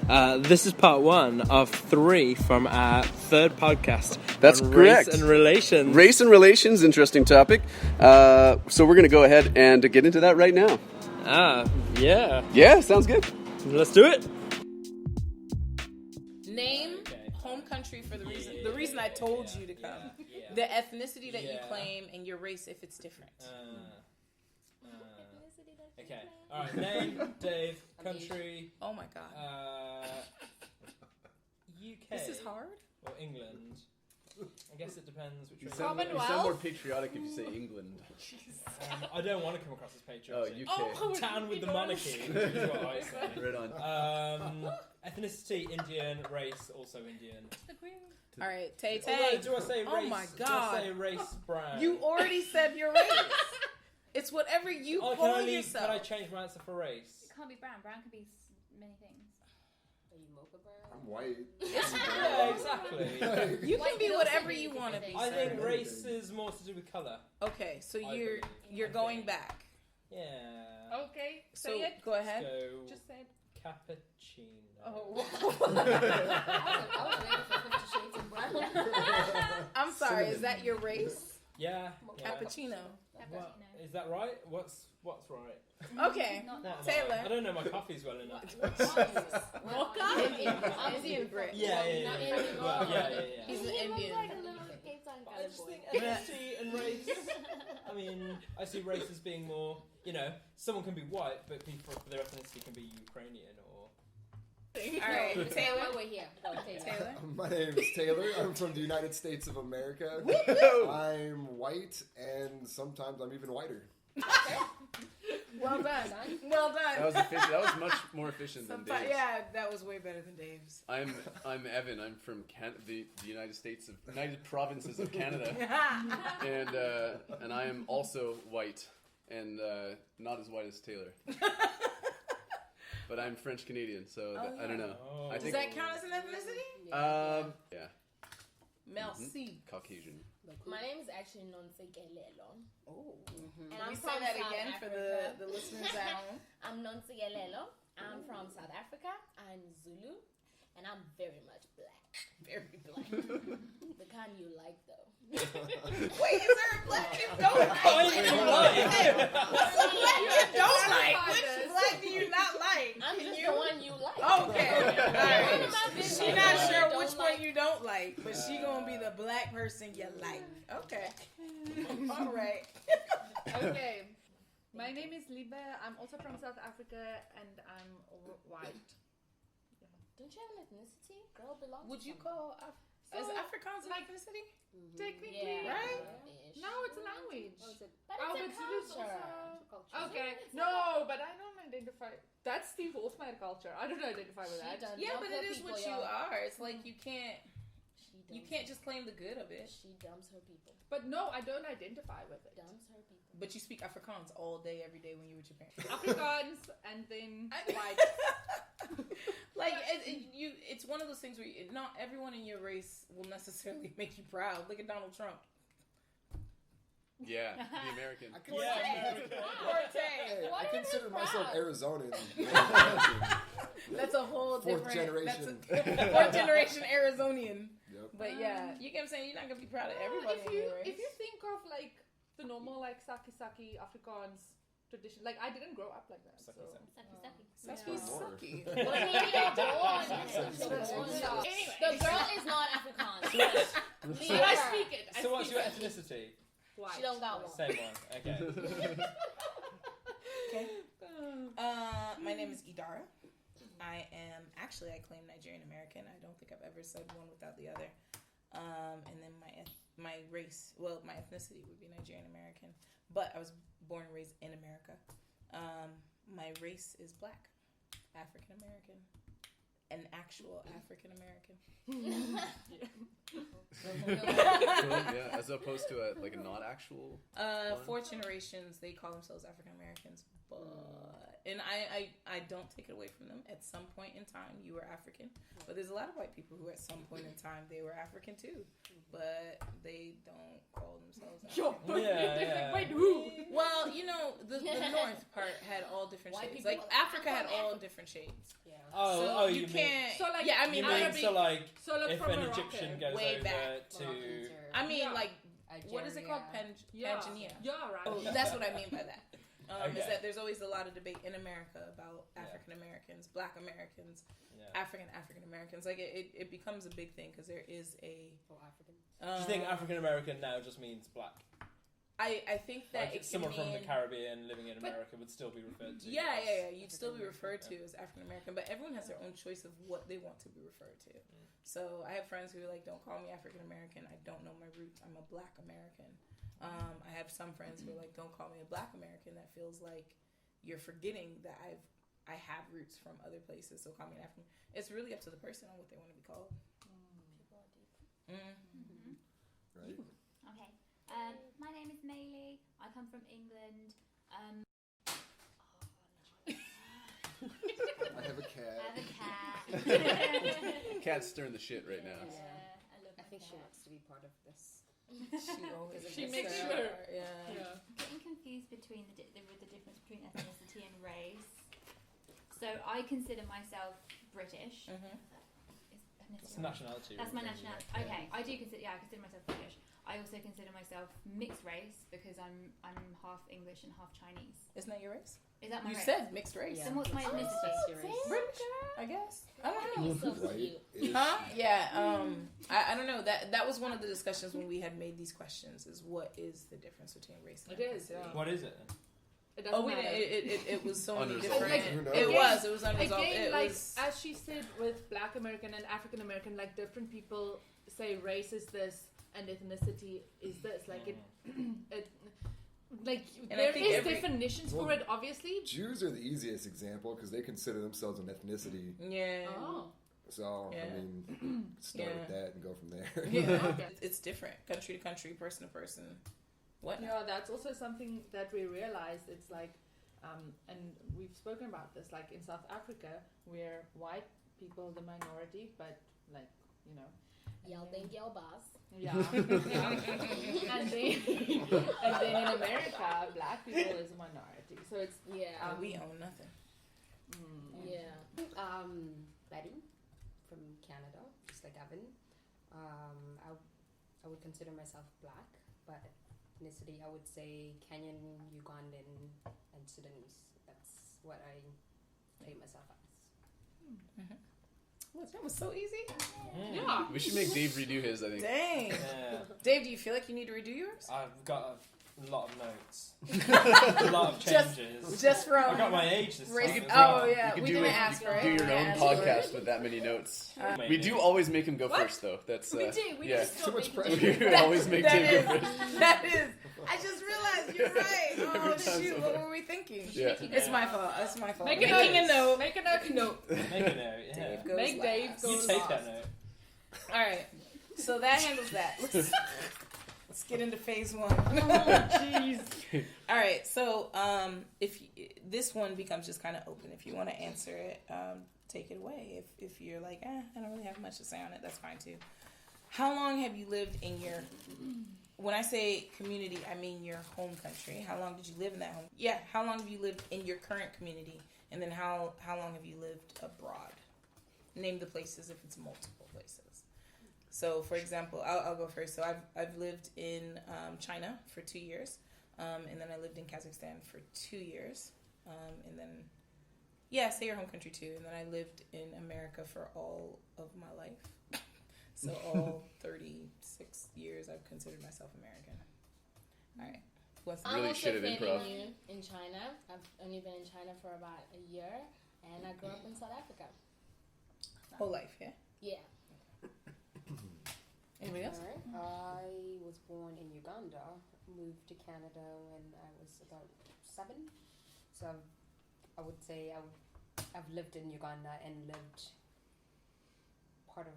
This is part 1 of 3 from our third podcast. That's on correct. Race and relations. Race and relations, interesting topic. So we're going to go ahead and get into that right now. Yeah. Yeah, sounds good. Let's do it. Name home country for the reason I told you to come. The ethnicity that you claim and your race if it's different. Okay. All right. Name, Dave, country. Oh my god. UK. This is hard. Or England. I guess it depends which You way. sound more patriotic if you say England. I don't want to come across as patriotic. Oh, UK. Town with the monarchy is what I say. Right on. Ethnicity, Indian. Race, also Indian. All right, Tay. Although, do I say race? Oh my god. Do I say race brown? You already said your race. It's whatever you call yourself. Can I change my answer for race? It can't be brown. Brown can be many things. Are you mocha brown? I'm white. Yeah, exactly. You can be whatever you want to be. I sir. think race is more to do with colour. Okay, so I you're going back. Yeah. Okay, So say it. go ahead. So Just say it. cappuccino. Oh. I was waiting for 50 Shades of Brown. I'm sorry. Is that your race? Yeah. Cappuccino. What, is that right? What's right? Okay. Not No, Taylor. I don't know my coffees well enough. Mocha? Indian Brit. Yeah. Well, yeah. He's an Indian. But I just think ethnicity and race. I mean, I see race as being more. Someone can be white, but people for their ethnicity can be Ukrainian or. All right, Taylor. We're here. Go, Taylor. My name is Taylor. I'm from the United States of America. I'm white, and sometimes I'm even whiter. Well done. Well done. That was efficient. That was much more efficient than Dave's. Yeah, that was way better than Dave's. I'm Evan. I'm from the United Provinces of Canada, and I am also white, and not as white as Taylor. But I'm French Canadian, so I don't know. Oh. I Does think that count as an ethnicity? yeah, Merci. Caucasian. My name is actually Nonsigelelo. Oh. And Can I'm we say from that South again for Africa. the listeners at home? I'm Nonsigelelo. I'm from South Africa. I'm Zulu. And I'm very much black. Very black. The kind you like, though. Wait, is there a black you don't like? What's the black you don't like? Which black do you not like? I'm just the one you like. Okay. All right. She's She's not sure which one you don't like, but she gonna be the black person you like. Okay. All right. Okay. My name is Liebe. I'm also from South Africa, and I'm white. Don't you have an ethnicity? Girl belongs Would to you someone. call is Afrikaans an ethnicity? Technically, Yeah. Right? Ish. No, it's a language. Oh, is it? But Oh, it's a but it is culture. also- Okay. No, but I don't identify. That's the Wolfmeyer culture. I don't identify with She that. done Yeah, dumped but it her is people, what you y'all. are. It's like you can't She just claim the good of it. She dumps her people. But no, I don't identify with it. Dumps her people. But you speak Afrikaans all day, every day when you're with your parents. Afrikaans and then white. Like it's one of those things where not everyone in your race will necessarily make you proud. Look at Donald Trump. Yeah, the American. Hey, I consider myself Arizonan. That's a whole Fourth different generation. Fourth generation Arizonian. Yep. But yeah, you get what I'm saying. You're not gonna be proud of everybody If in your race. you think of like the normal like saki Afrikaans tradition, like I didn't grow up like that. Sucky, So. Sucky. Sucky, Yeah. sucky. Well, maybe you're born. The girl is not Afrikaans. Should I speak it? So what's your ethnicity? White. She don't got one. Same one. Okay. Okay. My name is Idara. I claim Nigerian American. I don't think I've ever said one without the other. And then my race, well, my ethnicity would be Nigerian American, but I was born and raised in America. My race is black, African American, an actual African American. Yeah, as opposed to a not actual. Fourth generations, they call themselves African Americans, but and I don't take it away from them. At some point in time, you were African, but there's a lot of white people who, at some point in time, they were African too, but they don't call themselves African. Yeah. Wait, who? Well, you know, the North part had all different White shades. people- Like Africa had I'm all from different shades. Yeah. Oh, you you mean? can't. So, like, yeah, I mean, You mean Arabic. so like So look if from an Morocco. Egyptian goes Way over back. to I mean, Yeah. like, what is it called? Yeah. Pangea. Yeah, right. Oh, that's what I mean by that. Okay. Is that there's always a lot of debate in America about African Americans, Black Americans, African Americans. Like it becomes a big thing because there is a. Oh, African. Do you think African American now just means black? I think that Like it can someone from the mean- Caribbean living in America would still be referred to. Yeah. You'd still be referred to as African American, but everyone has their own choice of what they want to be referred to. So I have friends who are like, "Don't call me African American. I don't know my roots. I'm a Black American." I have some friends who are like, "Don't call me a Black American." That feels like you're forgetting that I have roots from other places. So call me an African. It's really up to the person on what they want to be called. People are deep. Right? Okay. My name is Maylee. I come from England. I have a I cat. have a cat. Cat's stirring the shit right now. I love I my think she cat. wants to be part of this. She makes sure. Yeah. Getting confused between the difference between ethnicity and race. So I consider myself British. It's nationality. That's my really, nationality. isn't it? Okay, I do consider. Yeah, I consider myself British. I also consider myself mixed race because I'm half English and half Chinese. Isn't that your race? Is that my You race? said mixed race. Then what's my ethnicity? British, I guess. I don't know. You're so Right? cute. Huh? Yeah. I don't know. That was one of the discussions when we had made these questions. Is what is the difference between race and It is, ethnicity? yeah. What is it? It doesn't Oh, we matter. didn't. It was so many Unresolved. different. Who knows? It was unresolved. Again, It like was. as she said, with Black American and African American, like different people say race is this and ethnicity is this. Like it like And I there think is every- definitions for it, obviously. Jews are the easiest example because they consider themselves an ethnicity. Yeah. Oh, So, Yeah. I mean, start with Yeah. that and go from there. Yeah. Okay. It's different, country to country, person to person. What? yeah, that's also something that we realized. It's like, and we've spoken about this. Like in South Africa, we're white people, the minority, but like you know. Y'all think y'all boss. Yeah. and then in America, Black people is a minority. So it's Yeah. We own nothing. Yeah. Betty from Canada, just like Evan. I would consider myself Black, but ethnicity I would say Kenyan, Ugandan, and Sudanese. That's what I claim myself as. Look, that was so easy. yeah. We should make Dave redo his, I think. Dang. Yeah. Dave, do you feel like you need to redo yours? I've got a lot of notes. A lot of Just- changes. Just from. I got my age this race- time. as oh well. yeah, You could we do didn't it- ask for it. Do your We own didn't ask for it. podcast with that many notes. Maybe. We do always make him go What? first, though. That's We do. We yeah. just Too much don't pressure. make it. We always make That Dave go is- first. That is. I just realized you're right. Oh Every time shoot, so what far. were we thinking? Yeah. It's my fault. It's my fault. Make a Making a note. Make a note. Make a note. Yeah. Dave goes Make Dave last. go You take last. that note. All right. So that handles that. Let's get into phase one. Jeez. All right. So if this one becomes just kind of open, if you want to answer it, take it away. If you're like, I don't really have much to say on it, that's fine too. How long have you lived in your? When I say community, I mean your home country. How long did you live in that home? Yeah. How long have you lived in your current community, and then how long have you lived abroad? Name the places if it's multiple places. So, for example, I'll go first. So I've lived in China for 2 years, and then I lived in Kazakhstan for 2 years, and then say your home country too. And then I lived in America for all of my life. So all 36 years, I've considered myself American. All right. What's Really I'm also shit at fairly improv. new in China. I've only been in China for about a year, and I grew up in South Africa. whole life? Yeah. Yeah. Anybody else? Alright. I was born in Uganda, moved to Canada when I was about 7. So I would say I've lived in Uganda and lived part of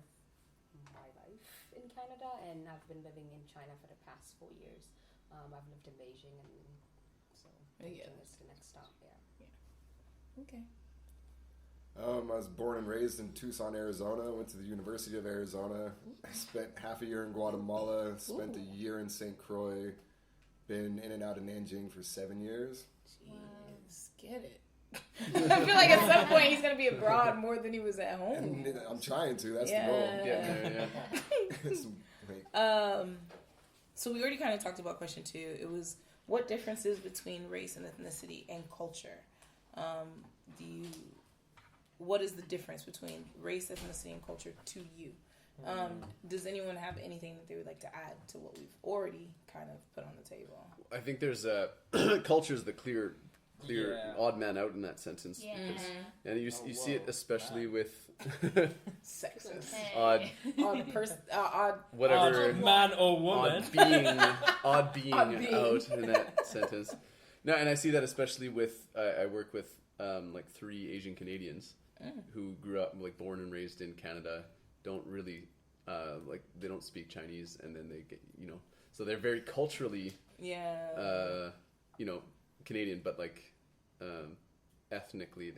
my life in Canada, and I've been living in China for the past 4 years. I've lived in Beijing, and so Beijing is the next stop. Yeah. Okay. I was born and raised in Tucson, Arizona. Went to the University of Arizona. I spent half a year in Guatemala. Spent a year in St. Croix. Been in and out of Nanjing for 7 years. Jeez, get it. I feel like at some point he's gonna be abroad more than he was at home. And I'm trying to. That's the goal. Getting there, So we already kind of talked about question 2. It was what differences between race and ethnicity and culture. What is the difference between race, ethnicity, and culture to you? Does anyone have anything that they would like to add to what we've already kind of put on the table? I think there's culture is the clear odd man out in that sentence. Yeah. And you see it especially with Sexist. odd Whatever man or woman. odd being out in that sentence. No, and I see that especially with I work with like 3 Asian Canadians who grew up, like born and raised in Canada, don't really like they don't speak Chinese, and then they get so they're very culturally Canadian, but like ethnically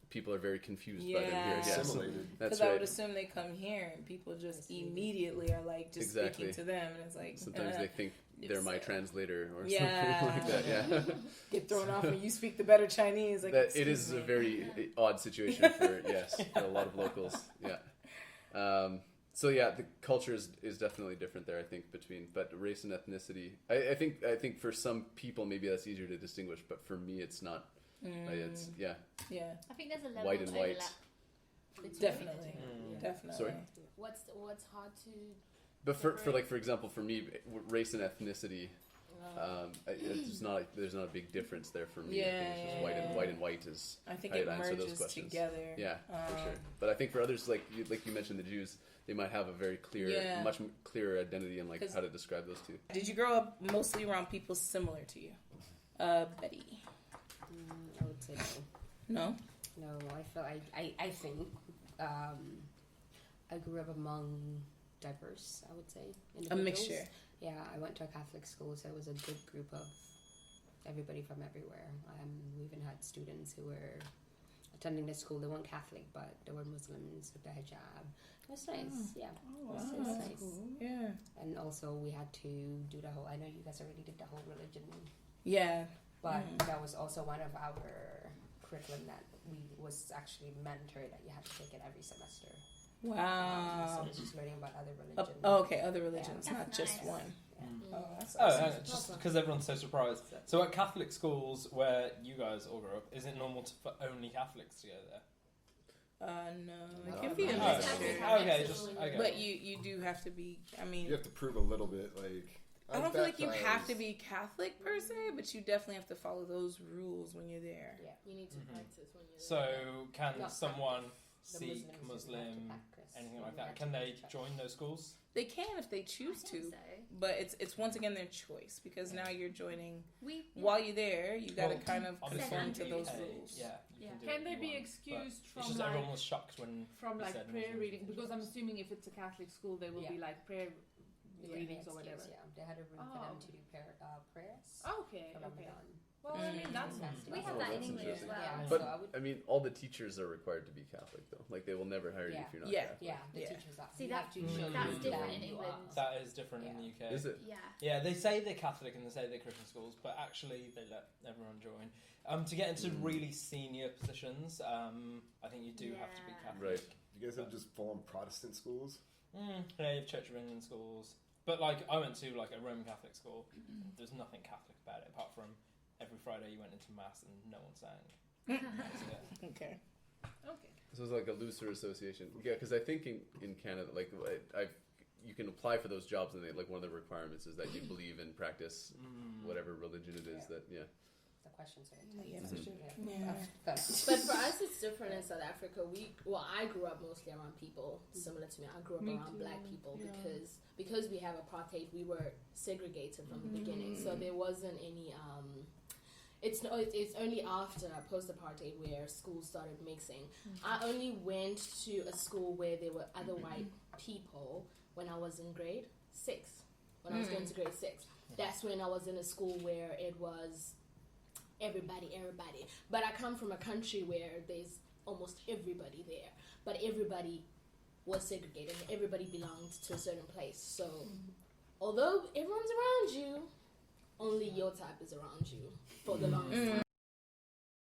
people are very confused by them here. Yeah, assimilated. Because I would assume they come here and people just immediately are like just speaking to them, and it's like sometimes they think they're my translator or something like that. Yeah, get thrown off when you speak the better Chinese. Like that it is a very odd situation for for a lot of locals. Yeah. So yeah, the culture is definitely different there. I think but race and ethnicity. I think for some people maybe that's easier to distinguish, but for me it's not. It's yeah. I think there's a level white of and white. overlap. Definitely. Definitely. Sorry? What's hard to... But for example, for me, race and ethnicity, there's not a big difference there for me. I think it's just white and white is. I think how it to answer those merges questions. together. Yeah, for sure. But I think for others, like you mentioned, the Jews, they might have a very clear, much clearer identity and like how to describe those two. Did you grow up mostly around people similar to you, Betty? I would say no. No. No, I think I grew up among diverse, I would say. A mixture. Yeah, I went to a Catholic school, so it was a good group of everybody from everywhere. We even had students who were attending the school. They weren't Catholic, but they were Muslims with the hijab. It was nice, yeah. Oh, It was nice. cool. Yeah. And also we had to do the whole, I know you guys already did the whole religion, Yeah. but that was also one of our curriculum that was actually mandatory that you had to take it every semester. Wow. So it's just learning about other religions. Okay, other religions, Yeah. not That's just nice. one. Yeah. Oh, that's Oh, awesome. just because everyone's so surprised. So at Catholic schools where you guys all grew up, is it normal for only Catholics to go there? No, it No. can be a No. mixture. Okay, okay. But you do have to be, I mean, You have to prove a little bit. Like I don't feel like you have baptized. to be Catholic per se, but you definitely have to follow those rules when you're there. Yeah. You need to Mhm. practice when you're So there. can Not someone The Sikh, Muslims Muslim, who had to practice anything when like we that, had can to they go to church. join those schools? They can if they choose I think to, so. but it's once again their choice because now you're joining. We While you're there, you got to Well, kind of Obviously conform in to the those UK, rules. Yeah, you Yeah. can do Can what they you be want, excused but from it's just like everyone was shocked when from you like said prayer Muslims. reading? Because I'm assuming if it's a Catholic school, there will Yeah. be like prayer Yeah, readings the or whatever. excuse, Yeah, they had a room for them to do prayers. Okay, for okay. Ramadan. Well, I mean that's we have Oh, that in that's England as interesting. well. Yeah, But so I would, I mean, all the teachers are required to be Catholic, though. Like they will never hire you Yeah. if you're not Yeah. Catholic. yeah, the Yeah. teachers are. See, you that- have to show that's them different that in you England. are. That is different in Yeah. the UK. Is it? Yeah. Yeah, they say they're Catholic and they say they're Christian schools, but actually they let everyone join. To get into really senior positions, I think you do have to be Yeah. Catholic. Right. You guys have just full-on Protestant schools. Yeah, you have Church of England schools, but like I went to like a Roman Catholic school. There's nothing Catholic about it apart from every Friday you went into mass and no one sang. That's it. Okay. okay. So it's like a looser association. Yeah, because I think in Canada, like you can apply for those jobs, and like one of the requirements is that you believe and practice whatever religion it is. Yeah. That The questions are Yeah, intense. for sure. Yeah. Yeah. But for us, it's different in South Africa. I grew up mostly around people similar to me. I grew up Me around too, black people yeah. because we have apartheid. We were segregated from the beginning, so there wasn't any. It's only after post-apartheid where schools started mixing. I only went to a school where there were other white people when I was in grade 6. When I was going to grade 6. That's when I was in a school where it was everybody. But I come from a country where there's almost everybody there. But everybody was segregated. Everybody belonged to a certain place. So although everyone's around you, only your type is around you for the longest time.